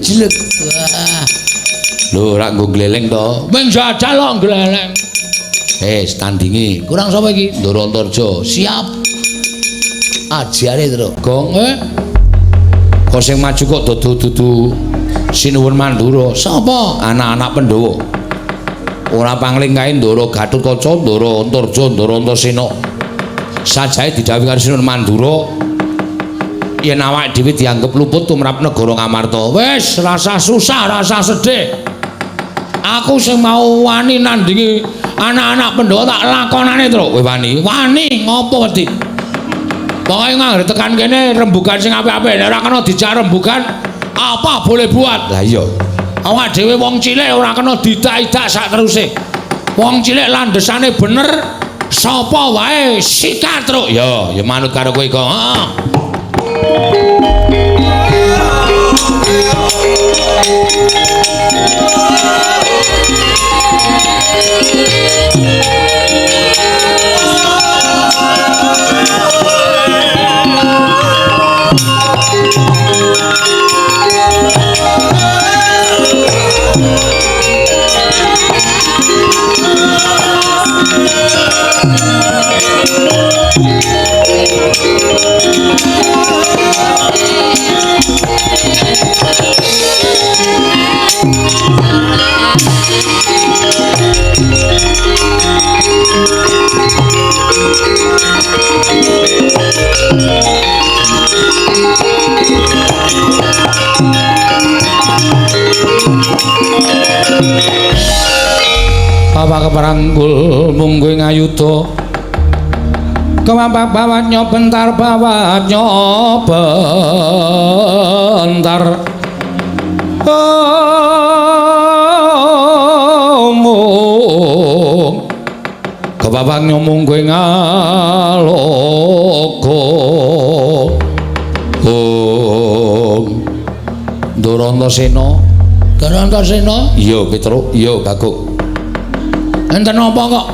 jelek. Lho, rak nggo gleleng to. Ming jajal kok gleleng. Standingi. Kurang sapa iki? Ndoro Antarja. Siap. Ajare terus. Gong kok sing maju kok dudu Sinuwun Mandura. Sapa? Anak-anak Pandhawa. Ora pangling kae Ndara Gatotkaca, Ndara Antarja, Ndara Antasena. Sajae didhawuhi karo Sinuwun Mandura yen awake dhewe dianggep luput tumrap negara Ngamarta. Wis, rasa susah, rasa sedih. Aku sing mau wani nandingi anak-anak Pandhawa tak lakonane terus. Kowe wani? Wani ngopo wedi? Pokoke nganggere tekan kene rembugan sing apik-apik, nek ora kena dijak rembugan apa boleh buat. Lah iya. Awak dhewe wong cilik ora kena didak-idak sak teruse. Wong cilik landesane bener, sapa wae sikat terus. Ya manut karo kowe kok. Heeh. Bawa keparangkul munggu ngayuda kemampak bawatnya bentar bawatnya bentar kebabaknya munggu ngaloko Ndara Antasena. Ndara Antasena? Iya Petro, iya Bagong. Enten apa kok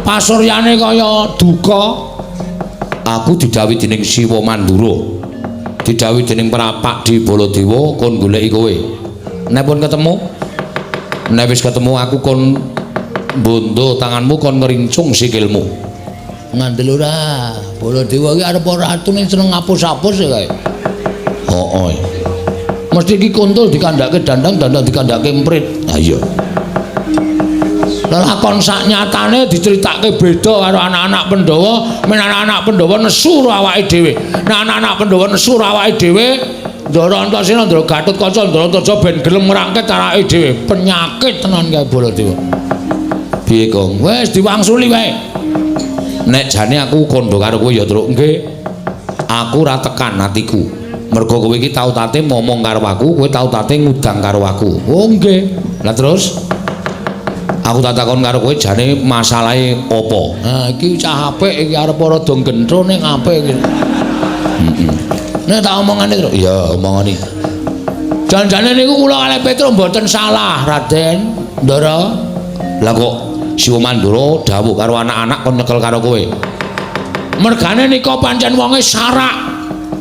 pasuryane kaya duka? Aku didhawuhi dening Siwa Mandura, didhawuhi dening Prapak di Baladewa kon goleki kowe. Nek pun ketemu, nek wis ketemu aku kon mbondo tanganmu kon ngrincung sikilmu. Ngandel ora, Baladewa iki arep ratu ning seneng ngapus-apus kae. Hooh. Mesti iki kuntul dikandhake dandang dikandhake emprit. Ha iya. Lakon sak nyatane diceritake beda karo anak-anak Pandhawa, men anak-anak Pandhawa nesu awake dhewe. Nah anak-anak Pandhawa nesu awake dhewe, Ndara Antasena, Ndara Gatotkaca, Ndara Antarja ben gelem ngrangket awake dhewe. Penyakit tenan kae Baladewa. Piye, Kong? Wis diwangsuli wae. Nek jane aku kandha karo kowe ya, Truk. Nggih. Aku ora tekan atiku. Mergo kowe iki tau tate ngomong karo aku, kowe tau tate ngudang karo aku. Oh, nggih. Lah terus aku tak takon karo kowe jane masalahe apa? Nah, iki cah apik iki arep rada gendro ning apik iki. Heeh. Nek tak omongane terus. Iya, omongane. Jan-jane niku kula kalih Petro mboten salah, Raden. Ndara. Lah kok Siwa Mandura dawuh karo anak-anak kon nyekel karo kowe. Mergane nika pancen wonge sarak.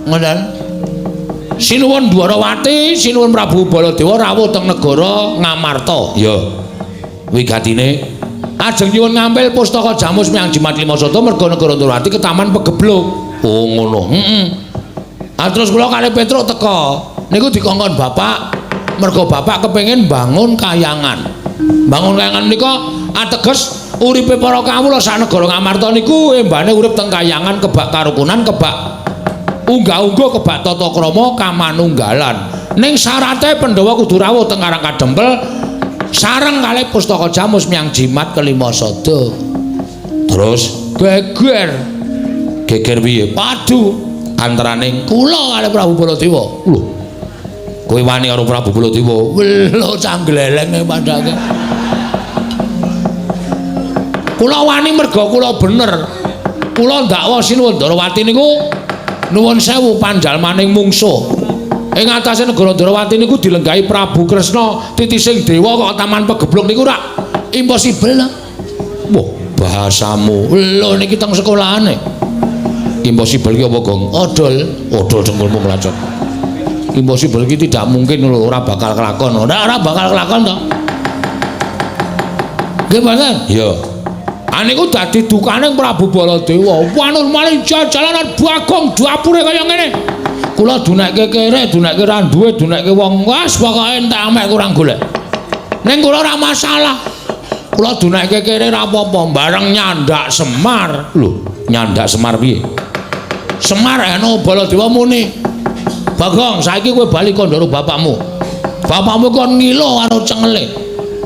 Ngoten. Sinuwun Dwarawati, Sinuwun Prabu Baladewa rawuh teng negara Ngamarta. Iya. Wigatine ajeng nyuwun ngambil pustaka Jamus Miang Jimat Limasada merga negara Dwarawati ketaman pegebluk. Oh ngono. Heeh. Terus kula kalih Petruk teka. Niku dikongkon Bapak merga Bapak kepengin bangun kayangan. Bangun kayangan menika ateges uripe para kawula sak negara Ngamarta niku embane urip teng kayangan kebak karukunan, kebak unggah-ungguh, kebak tata krama kamanunggalan. Ning syarate Pandhawa kudu rawuh teng Karang Kadempel sareng kalih pustaka Jamus Miang Jimat Kalimasada. Terus geger piye? Padu antaraning kula kalih Prabu Baladewa. Lho. Kowe wani karo Prabu Baladewa? Lho canggleleng padake. Kula wani merga kula bener. Kula ndakwa Sinuwun Dwarawati niku nuwun sewu panjalmaning mungsuh. Ing atase negara Dwarawati niku dilenggahi Prabu Kresna titising dewa kok taman pegebluk niku ora impossible. Wah, bahasamu. Lho niki teng sekolahane. Impossible ki apa, Gong? Odol. Odol dengkulmu melacot. impossible iki tidak mungkin lho, ora bakal kelakon. Ora bakal kelakon to. Nggih mboten? Iya. Aniku dadi dukane Prabu Baladewa. Wanur malih jalanan Bagong dapure kaya ngene. Kula dunekke kere, dunekke ra duwe, dunekke wong wis pokoke entek amek kurang golek. Ning kula ora masalah. Kula dunekke kere ra apa-apa, bareng nyandak Semar. Lho, nyandak Semar piye? Semar eno Baladewa muni. Bagong, saiki kowe bali kandhara bapakmu. Bapakmu kon ngilo karo cengele.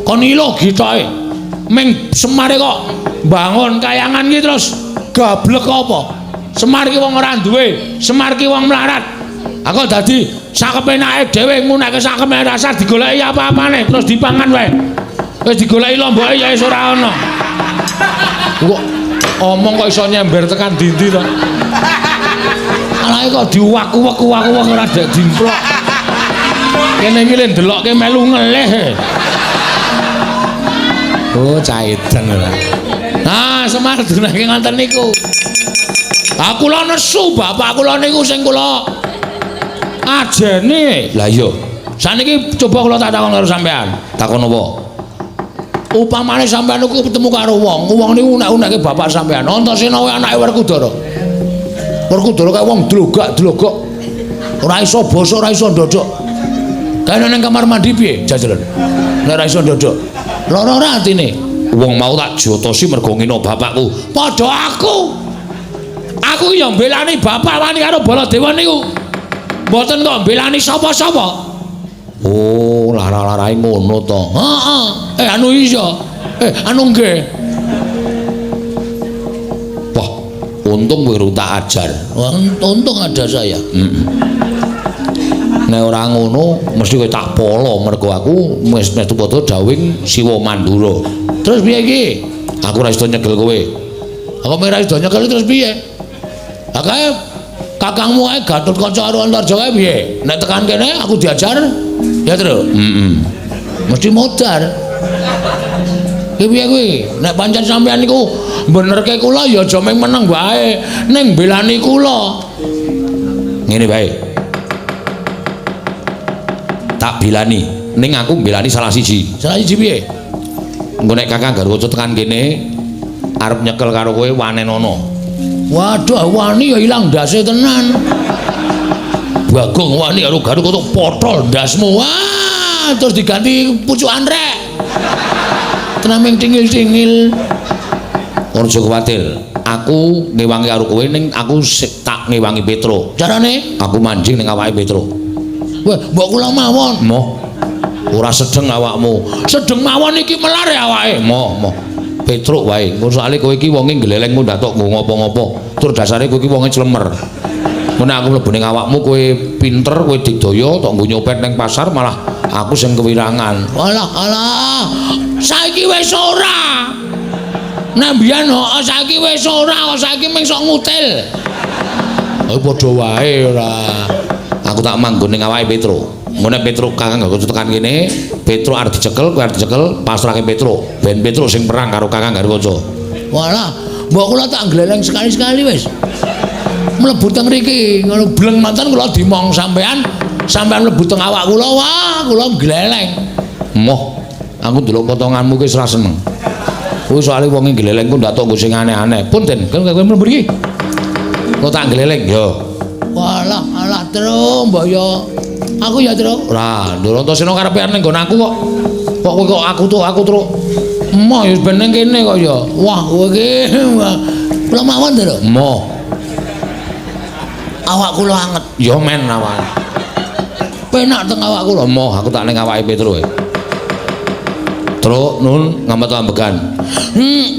Kon ngilo gitoke. Ming Semare kok bangun kayangan iki terus gablek apa? Semar ki wong ora duwe, Semar ki wong melarat. Aku dadi sakepenake dhewe ngunekke sakemene rasa digoleki apa-apane terus dipangan wae. Wis digoleki lomboke ya wis ora ana. Kok omong kok iso nyember tekan ndi-ndi to? Alae kok diwaku-waku ora dek dimplok. Kene iki le ndelokke melu ngelih. Oh, caiden ora. Nah, Semar dunake ngoten niku. Aku kula nesu bapak kula niku sing kula ajene. Lah iya. Saniki coba kula tak takon karo sampean. Takon apa? Upamane sampean niku ketemu karo wong niku unek-unekke bapak sampean. Antasena kuwi anake Werkudara. Werkudara kaya wong dlogak-dlogok. Ora iso basa, ora iso ndodok. Kene ning kamar mandi piye jajalan? Nek ora iso ndodok. Lara ora atine. Wong mau tak jotosi mergo ngino bapakku. Padha aku. Aku ya mbelani bapak wani karo Baladewa niku. Mboten kok mbelani sapa-sapa. Oh, lara-larae ngono to. Heeh. Anu iya. Anu nggih. Wah, untung kowe tak ajar. Untung ada saya. Nek ora ngono mesti kowe tak polo mergo aku wis metu padha dawing Siwa Mandura. Terus piye iki? Aku ora iso nyegel kowe. Aku ora iso nyegel terus piye? Akae kakangmu ae Gatotkaca karo Antarja kae piye? Nek tekan kene aku diajar ya terus. Mesti modar. Ki piye kuwi? Nek pancen sampean niku benerke kula ya aja mung meneng wae, ning belani kula. Ngene bae. Tak bilani, ning aku mbelani salah siji. Salah siji piye? Engko nek Kakang Garwaca tekan kene arep nyekel karo kowe wanenono. Waduh, wani ya ilang ndase tenan. Bagong wani karo Garwaca potol ndasmu. Wah, terus diganti pucukan rek. Tenaming tingil-tingil. Ora kuwatir. Aku ngewangi karo kowe ning aku tak ngewangi Petro. Carane aku manjing ning awake Petro. Wah, mbok kula mawon. Moh. Ora sedeng awakmu. Sedeng mawon iki melar awake. Moh. Petruk wae. Mun soalé kowe iki wonge gleleng ndatok nggo ngopo-ngopo. Tur dasare kowe iki wonge clemer. Mun aku mlebu ning awakmu kowe pinter, kowe digdaya, tok nggo nyopet ning pasar malah aku sing kewirangan. Alah. Saiki wis ora. Nek mbiyen saiki wis ora, saiki mung sok ngutil. Oh padha wae ora. Aku tak manggon ning awake Petro. Ngene Petro Kakang Garwaca tekan kene, Petro arep dicekel, kowe arep dicekel, pasrahke Petro. Ben Petro sing perang karo Kakang Garwaca. Walah, mbok kula tak gleleng sekali-sekali wis. Mlebu teng mriki, ngono bleng mantan kula dimong sampean mlebu teng awak kula, wah kula gleleng. Moh, aku ndelok potonganmu ki ora seneng. Kuwi soalé wong gleleng ku ndak tok nggo sing aneh-aneh. Punten, kowe mlebu mriki. Kok tak gleleng, yo. Walah, alah terus mbok yo. Aku ya terus. Lah, Antasena karepe ning nggon aku kok. Kok kowe kok aku terus. Emoh ya ben ning kene kok ya. Wah, kowe iki kula mawon to, Emoh. Awak kula anget. Ya men awak. Penak teng awak kula. Emoh, aku tak ning awake Petro. Truk nun ngampet ambekan.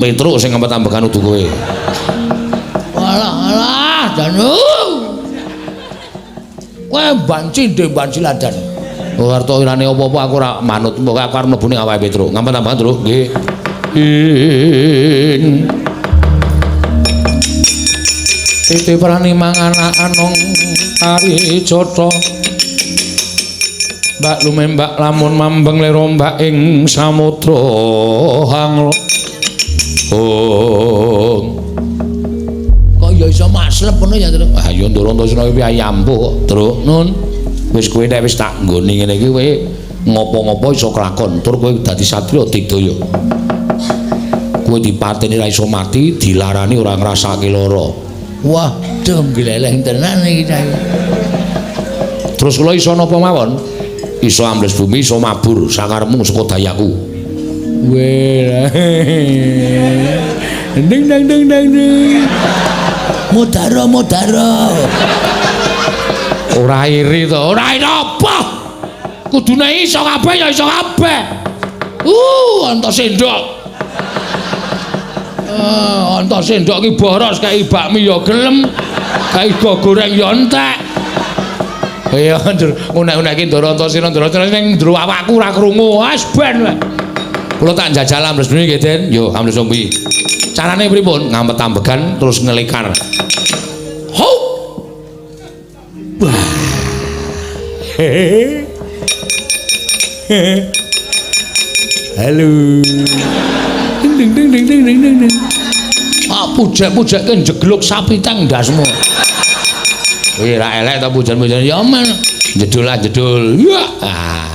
Petro sing ngampet ambekan udu kowe. Walah, Danu. Kowe banci ndek banci ladan. Ora arto irane apa-apa aku ora manut, mbok aku arep mlebu ning awake Petro. Ngampet ambekan, Tru. Nggih. Titi prani mangan anong ari cotho. Mbak lumembak lamun mambeng lerombak ing samudra hanglo. Kok ya iso maslep ngono ya, Tru? Ah ya Ndara Antasena kuwi ayampu kok, Tru. Nun. Wis kowe nek wis tak nggoni ngene iki kowe ngopo-ngopo iso kelakon tur kowe dadi satria digdaya. Kowe dipateni ra iso mati, dilarani ora ngrasake lara. Wah, dem gleleng tenan iki ta. Terus kula iso napa mawon? Iso ambles bumi, iso mabur sakarepmu saka dayaku. Weh. Ding dang dang dang. Mudara. Ora iri to, ora iri apa? Kudune iso kabeh ya iso kabeh. Antos sendok. Antos sendok ki boros kae bakmi ya gelem, kae go goreng ya entek. Ya unek-unek iki ndoro Antasena ning ndro awakku ora krungu. Wis ben wae. Kula tak njajal ambles bumi nggih, Den. Yo, ambles bumi. Carane pripun? Ngampet ambegan terus ngelikar. Hop. Halo. Ding. Pujak-pujak kan jegluk sapi tang ndasmu. Wih, ra elek ta pujan-pujan ya men. Jedul. Ya.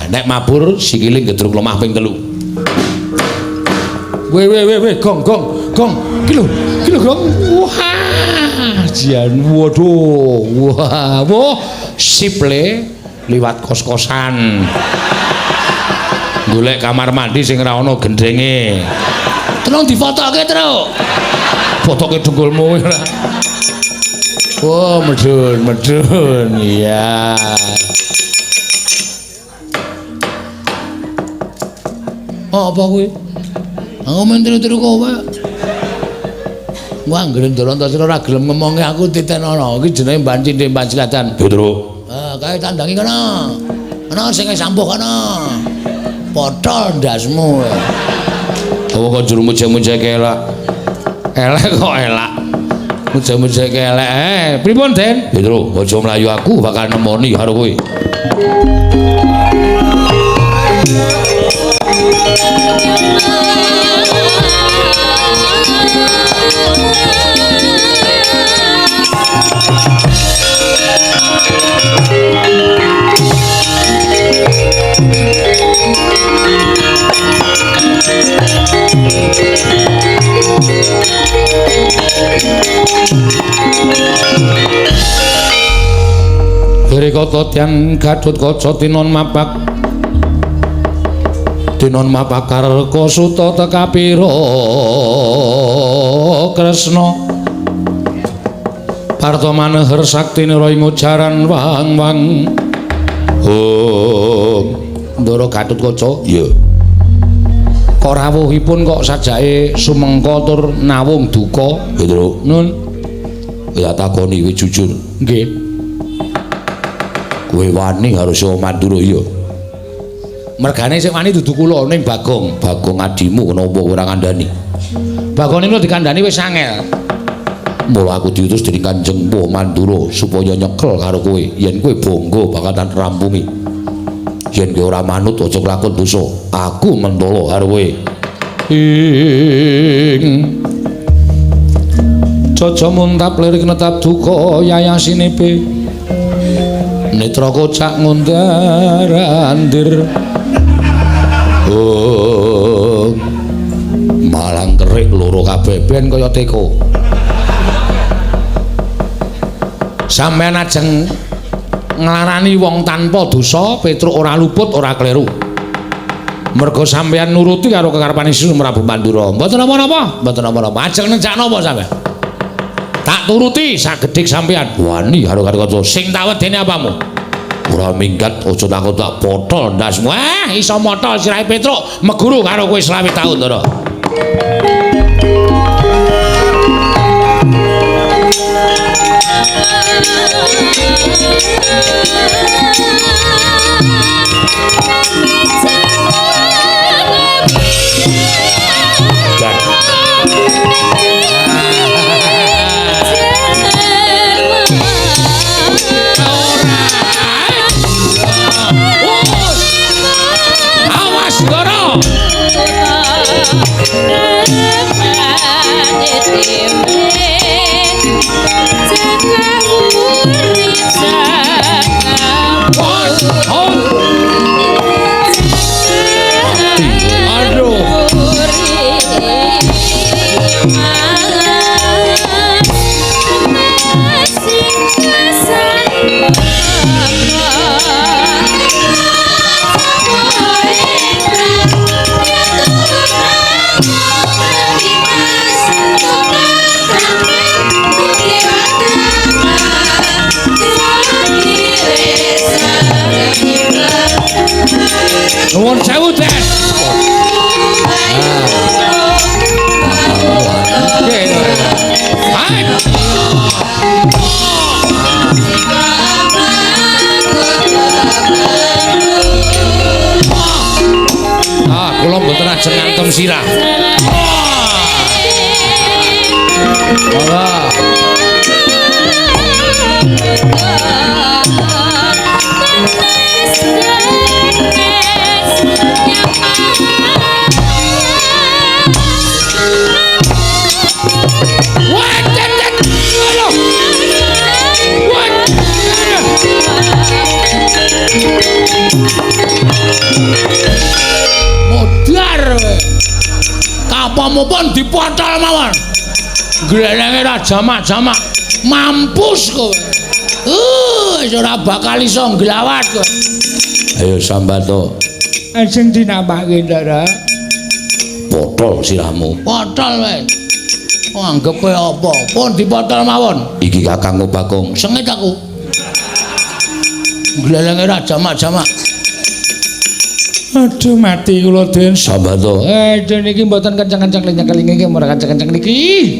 Nek mabur sikile gedruk lemah ping 3. Weh, gong. Kilo gong. Wah, jan waduh. Wah, siple liwat kos-kosan. Golek kamar mandi sing ora ana gendenge. Tolong difotoke, Tru. Fotoke dengkulmu ora. Oh, medun. Iya. Apa kuwi? Aku mentru-tru kowe. Wah, anggere ndoro Antasena ora gelem ngomongi aku titenono. Iki jenenge Mbak Cindhe Mbak Cilatan. Yo, Tru. Kae tandangi kana. Ana sing sampuh kana. Potol ndasmu. Apa kok juru muja-muja kelak? Elek kok elak. Muja-muja kelek. Pripun, Den? Ya, Tru, aja mlayu aku bakal nemoni karo kowe. Rikata tiyang Gatotkaca tinon mapak karka suta tekapira Kresna parta maneher saktinira ing ujaran wang-wang. Ndara Gatotkaca, iya. Kok rawuhipun kok sajake sumengka tur nawung duka, Tru. Nun. Ya takoni kowe jujur. Nggih. Kowe wani harus Mandura ya. Mergane sing wani dudu kula ning Bagong adimu kenapa ora ngandani. Bagong niku dikandani wis angel. Mula aku diutus dening Kanjeng Mandura supaya nyekel karo kowe. Yen kowe bangga bakal tak rampungi. Yen kowe ora manut aja kelakon dosa. Aku mentolo karo kowe. Caca muntap lirik netap duka yayasinepe. Netra kocak ngundarandir. Malang kerik loro kabeh ben kaya teko. Sampeyan ajeng nglarani wong tanpa dosa, Petruk ora luput, ora kleru. Merga sampeyan nuruti karo kekarepane Sri Prabu Mandura. Mboten napa-napa, Ajeng nejak napa sampeyan? Tak turuti sagedik sampeyan. Wani karo Gatotkaca. Sing tak wedeni apamu? Ora minggat aja takut tak potol ndasmu. Iso motol sirahe Petruk meguru karo kowe 20 taun, Ndara. Nuwun sewu, Den. Kula mboten ajeng ngantem sirah. Modar kapamupun dipotol mawon glelenge ra jamak-jamak mampus kowe wis ora bakal iso nglawat kowe ayo sambato ajeng dinapake ndara potol sirahmu potol wae anggep kowe apa pun dipotol mawon iki Kakang Bakung sengit aku glelenge ra jamak-jamak. Aduh mati kula Den Sambato. Niki mboten kencang-kencang nyekelinge iki ora kencang-kencang niki.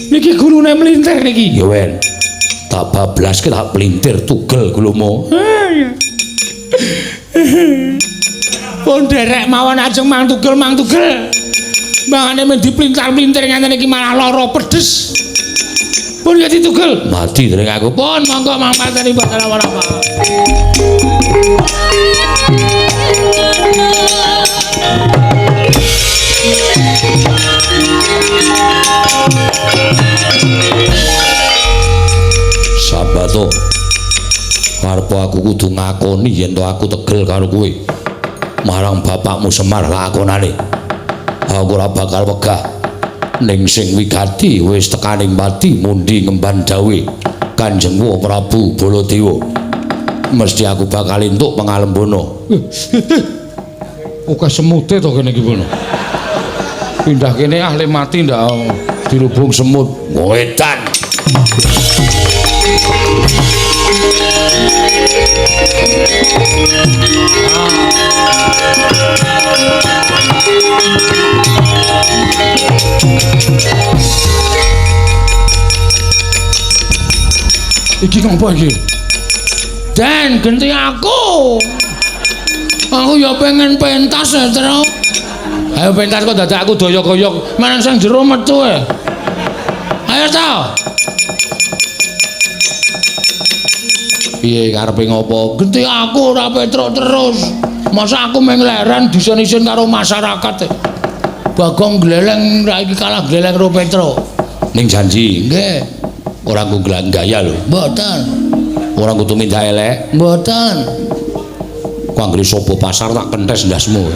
Niki gulune mlintir niki. Ya wen. Tak bablaske tak plintir tugel gulumu. Pun derek mawon ajeng mang tugel. Mangane men diplintar-plintir ngene iki malah lara pedes. Pun ya ditugel. Mati dereng aku. Pun monggo mang pateni batal apa-apa. Sabato karep aku kudu ngakoni yen to aku tegel karo kowe marang bapakmu Semar lakonane aku ora bakal wegah ning sing wigati wis tekaning mati mundi ngemban dawe Kanjeng Prabu Baladewa mesti aku bakal entuk pangalembono. Oke semute to kene iki pono. Pindah kene ahli mati ndak dirubung semut. Wedan. Iki ngopo iki? Dan genti aku. Aku ya pengen pentas ya, Tru. Ayo pentas kok dadak aku doyok-doyok, menang sang jero metu e. Ayo ta. Piye karepe ngopo? Genti aku ora petruk terus. Masa aku mengleren disen-isen karo masyarakat. Bagong gleleng ra iki kalah gleleng karo Petruk. Ning janji. Nggih. Ora ku gaya lho. Mboten. Ora kudu minta elek. Mboten. Ku anggere sapa pasar tak kentes ndasmu.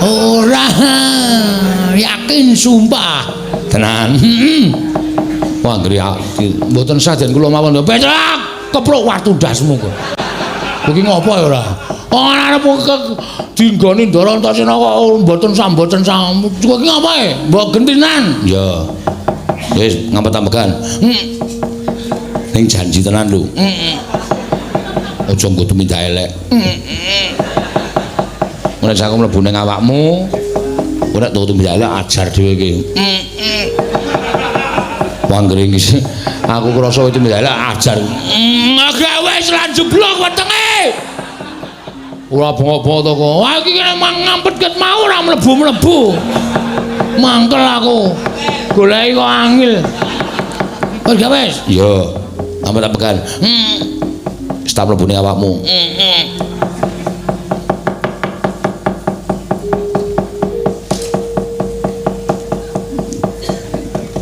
Ora. Yakin sumpah. Tenan. Ku anggere mboten saden kula mawon. Petruk, kepruk watu ndasmu kok. Kowe iki ngopo ya ora? Ora arep dinggoni Ndara Antasena kok mboten samboten sam. Kowe iki ngopo e? Mbok gentinan. Ya. Wis ngampet-ampekan. Ning janji tenan lho. Aja nggo minta elek. Ora sak mlebu ning awakmu. Ora tutu minta elek ajar dhewe iki. Wanggering iki aku krasa itu minta elek ajar. Agak wis lan jeblok wetenge. Ora bengok-bengok to kok. Wah iki kene ngampet ket mau ora mlebu-mlebu. Mangkel aku. Goleki kok angel. Wis gak wis? Yo. Ampet-ampekan. Wis tak mlebu ning awakmu.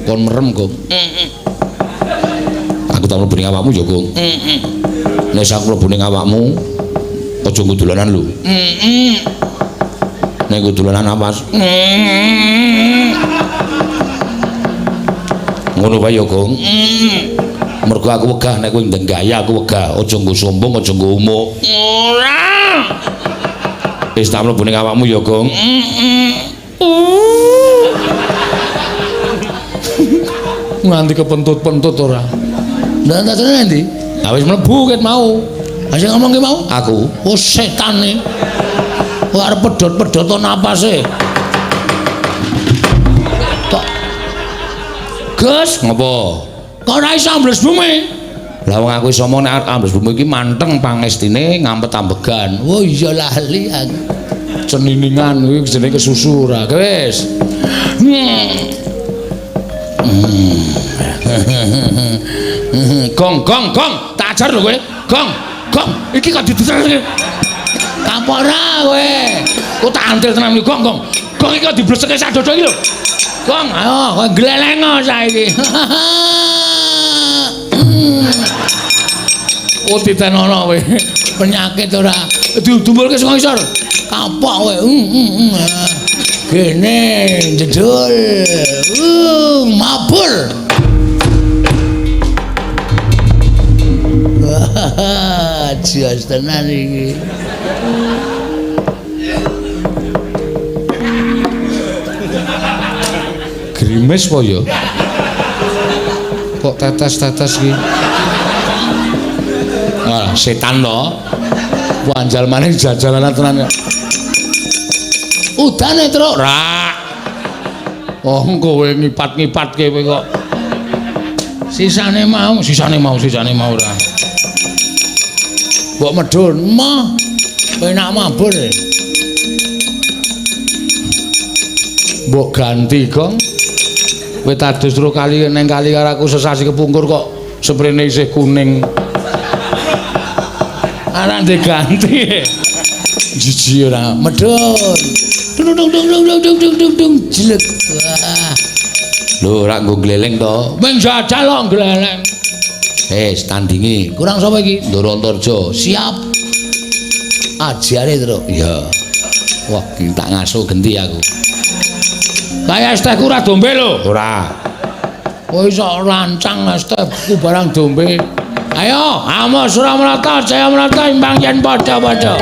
Kon merem, Gong. Aku tak mlebu ning awakmu yo, Gong. Nek sak mlebu ning awakmu aja ngudulanan lho. Nek ngudulanan apas. Ngono wae ya, Gong. Mergo aku wegah nek kowe ndenggaya aku wegah, aja nggo sombong, aja nggo umuk. Ora. Wis tak mlebu ning awakmu ya, Gong. Nganti kepentut-pentut ora. Lah tak tenan ndi? Ah wis mlebu ket mau. Ha sing ngomong ki mau? Aku. Oh setane. Kok arep pedhot-pedhot napase. Tok. Gus, ngopo? Kok ora iso ambles bumi? Lah wong aku iso mong nek ambles bumi iki manteng pangestine ngampet-ambegan. Oh iya lali aku. Ceniningan kuwi jenenge kesusu ra. Wis. Gong, tak ajar lho kowe. Gong. Iki kok didusake. Kapok ra kowe. Ku tak antil tenan iki gong. Gong iki kok dibleseke sak dodo iki lho. Gong, ayo kowe glelengo saiki. Oh titenono kowe. Penyakit ora diumbulke saka isor. Kapok kowe. Kene jedul. Mabur. Jias tenan iki. Grimes po ya? Kok tetes-tetes iki? Ah, setan to. Wanjal maning jajalan tenan. Udane truk ra. Oh, kowe ngipat-ngipatke kowe kok. Sisane mau ora. Mbok medhun, mah. Penak mabur. Mbok ganti, Gong. Kowe tadus terus kali neng kali karo aku sesasi kepungkur kok sprene isih kuning. Ana diganti. Jiji ora medhun. Dung jelek. Wah. Lho ora nggo gleleng to. Ming jajal kok gleleng. Tandingi. Kurang sapa iki? Ndoro Antarja. Siap. Ajare terus. Iya. Wah, iki tak ngaso genti aku. Kaya es teh ku ora dombe lho. Ora. Kowe iso rancang es teh ku barang dombe. Ayo, amos ora merata, jaya merata imbang yen padha-padha.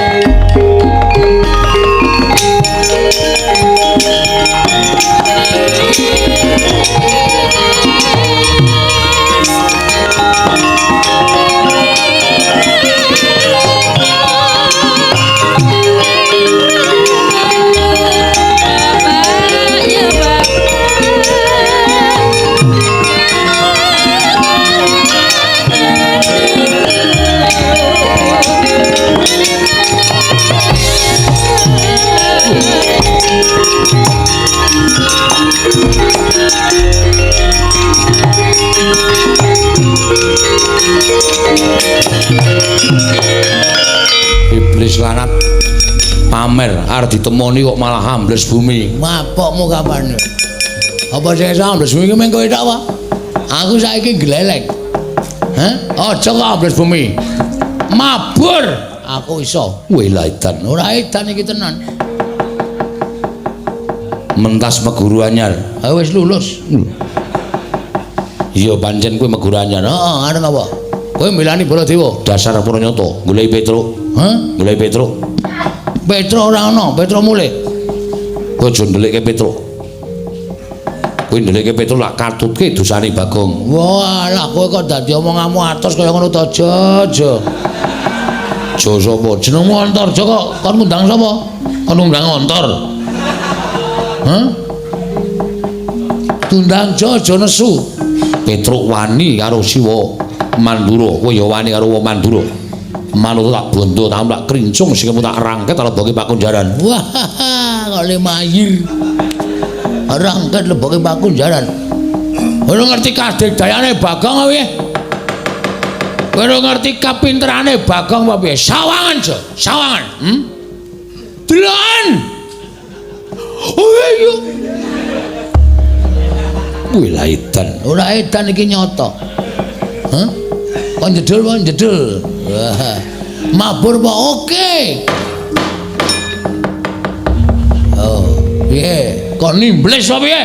Iblis lanat pamer arep ditemoni kok malah ambles bumi. Mapokmu kapan? Apa sing iso ambles bumi ki mengko tok apa? Aku saiki glelek. Hah? Aja kok ambles bumi. Mabur aku iso. Wela edan. Ora edan iki tenan. Mentas meguru anyar. Ha wis lulus. Iya pancen kowe meguru anyar. Heeh, arep apa? Kowe milani Baladewa. Dasar Pranyata, goleki Petruk. Hah? Goleki Petruk. Petruk ora ana, Petruk mulih. Kowe aja ndelikke Petruk. Kowe ndelikke Petruk lak katutke dosane Bagong. Wah, lah kowe kok dadi omonganmu atos kaya ngono to, Jojo. Jo sapa? Jenengmu Antarja kok kon ngundang sapa? Kon ngundang Antar. Hah? Tundang Jojo nesu. Petruk wani karo Siwa Mandura, kowe ya wani karo wong Mandura. Manut tak bondo tak krincung sing tak rangket leboke Pakunjaran. Wah, kok le mayir. Rangket leboke Pakunjaran. Ora ngerti kadegdayane Bagong kowe. Ora ngerti kapinterane Bagong apa piye? Sawangan, Jo. Sawangan. Deloken. Oh iya. Kuwi la edan. Ora edan iki nyata. Hah? Kon jedul. Wah. Mabur apa oke? Oh, piye? Kon nimbles apa piye?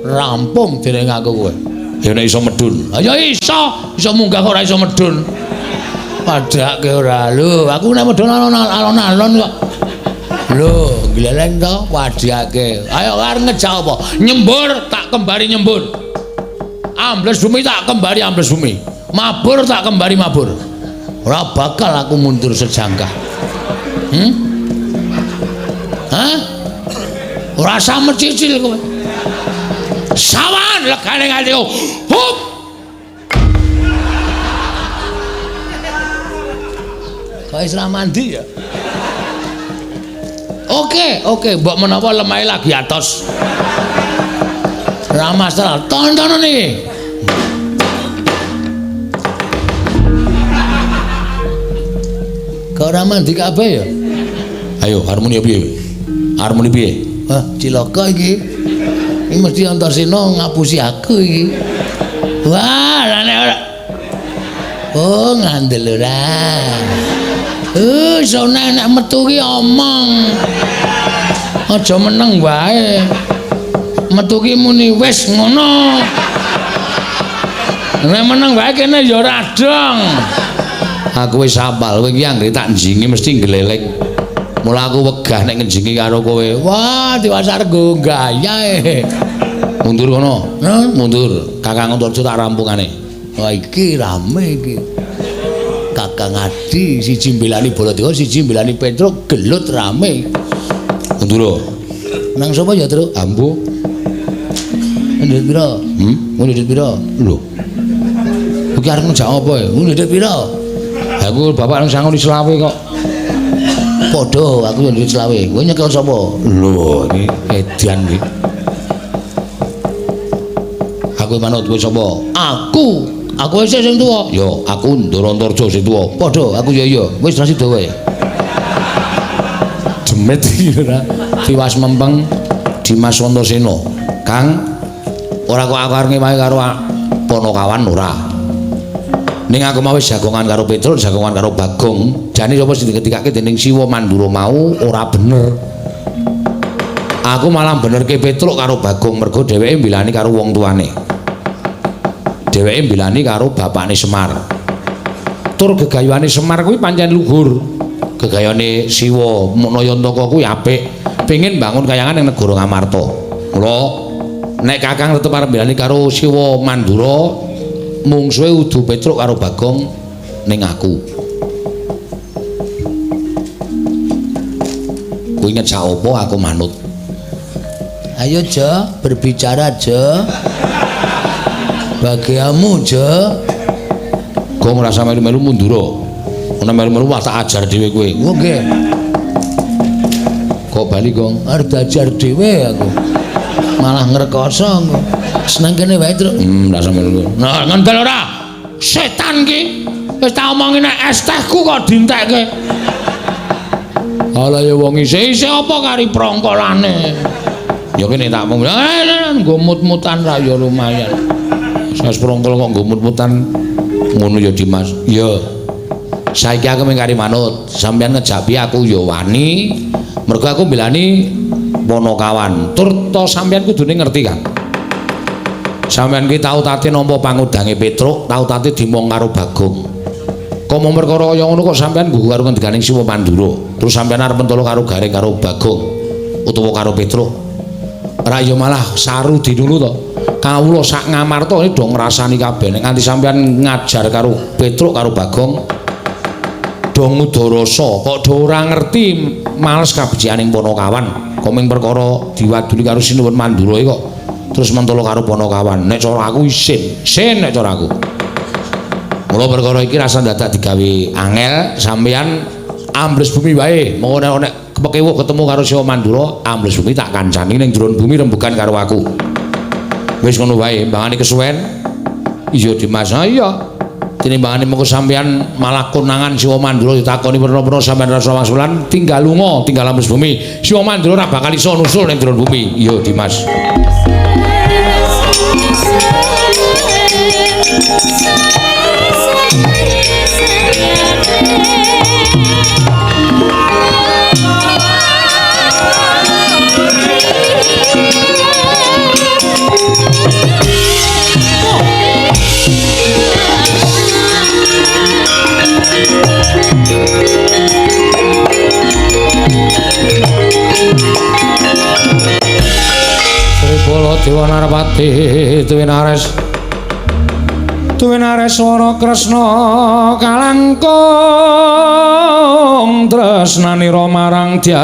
Rampung dening aku kowe. Ya nek iso medun. Ya iso munggah kok ora iso medun. Padake ora lho, aku nek medun alon-alon kok. Lho, gleleng to padake. Ayo arep ngejak apa? Nyembur tak kembari nyembur. Ambles bumi tak kembari ambles bumi. Mabur tak kembari mabur. Ora bakal aku mundur sejangkah. Hah? Ora usah mecicil kowe. Sawan legane nganti hup. Kok isra mandi ya? Oke, mbok menawa lemahe lagi atos. Ora masalah, tontonan iki. Kok ora mandi kabeh ya? Ayo, harmoni piye? Harmoni piye? Hah, cilaka iki. Iki mesti Antasena ngapusi aku iki. Wah, nek ora. Oh, ngandel ora. Iso nek metu ki omong. Aja meneng wae. Metu ki muni wis ngono. Nek meneng wae kene ya ora dong. Aku wis apal kowe iki anggere tak njingi mesti gleleng. Mula aku wegah nek ngenjingi karo kowe. Wah, diwasar go gayae. Mundur kono. Mundur. Kakang Antarja tak rampungane. Wah, iki rame iki. Kakang Adi siji mbelani Baladewa, siji mbelani Petruk, gelut rame. Mundur. Nang sapa ya, Truk? Ambu. Ndhet pira? Ndhet pira? Lho. Iki arep ngejak apa ya? Ndhet pira? Aku bapak nang sangon selawe kok. Padha, aku yo ndhet selawe. Kowe nyekel sapa? Lho, iki edian iki. Aku manut kowe sapa? Aku isih sing tuwa. Yo, aku Ndara Antarja sing tuwa. Padha, aku ya iya. Wis ra sida wae. Demet iki ora. Tiwas mempeng Dimas Antasena. Kang, ora kok aku arep ngewahi karo Ponokawan ora. Ning aku mau wis jagongan karo Petruk, jagongan karo Bagong. Jane sapa sing diketikake dening Siwa Mandura mau ora bener. Aku malah benerke Petruk karo Bagong mergo dheweke mbilani karo wong tuane. Dheweke mbilani karo bapakne Semar. Tur gegayane Semar kuwi pancen luhur. Gegayane Siwa Nayantaka kuwi apik. Pengin bangun kayangan ning negara Ngamarta. Mula nek Kakang tetep arep mbilani karo Siwa Mandura, mungsuhe udu Petruk karo Bagong ning aku. Kowe inget sak apa aku manut. Ayo Jo, berbicara Jo. Bagiamu Jo. Kok ngrasa melu-melu mundura. Ana melu-melu wah tak ajar dhewe kowe. Nggih. Kok bali Gong? Arep diajar dhewe aku. Malah ngrekoso engko. Seneng kene wae, Truk. Rasa melu. Nah, ngendel ora? Setan ki. Wis tak omongi nek es tehku kok dintekke. Ala ya wong isih apa kari prongkolane. Ya kene tak mung nggo mut-mutan ra ya lumayan. Sas prongkol kok nggo mut-mutan ngono ya Dimas. Ya. Saiki aku mung kari manut. Sampeyan ngejak piye aku ya wani. Mergo aku mbelani Ponokawan. Tur to sampeyan kudune ngerti kan. Sampeyan ki tau tate nampa pangudange Petruk, tau tate dimong karo Bagong. Kok mau perkara kaya ngono kok sampeyan nggugu karo ngendiganing Siwa Mandura. Terus sampeyan arep mentolo karo garing karo Bagong utawa karo Petruk. Ora ya malah saru dinulu to. Kawula sak Ngamarta iki do ngrasani kabeh nek nganti sampeyan ngajar karo Petruk karo Bagong do ngudarasa kok do ora ngerti males kabecianing Ponokawan. Kok ming perkara diwaduli karo Sinuwun Mandura iki kok terus mentolo karo Ponokawan. Nek cara aku isin nek cara aku. Mula perkara iki rasa dadak digawe angel sampeyan ambles bumi wae. Monggo nek kepekewuh ketemu karo Siwa Mandura, ambles bumi tak kancani ning jero bumi rembugan karo aku. Wis ngono wae, mbangane kesuwen. Iya Dimas, iya. Tinimbangane mengko sampeyan malah konangan Siwa Mandura ditakoni pira-pira sampeyan rasa wangsulan, tinggal lunga, tinggal ambles bumi. Siwa Mandura ora bakal iso nusul ning jero bumi. Iya Dimas. Sribala Dewa Narpati Tuwin Ares Swara Kresna kalangkung tresnanira marang Dia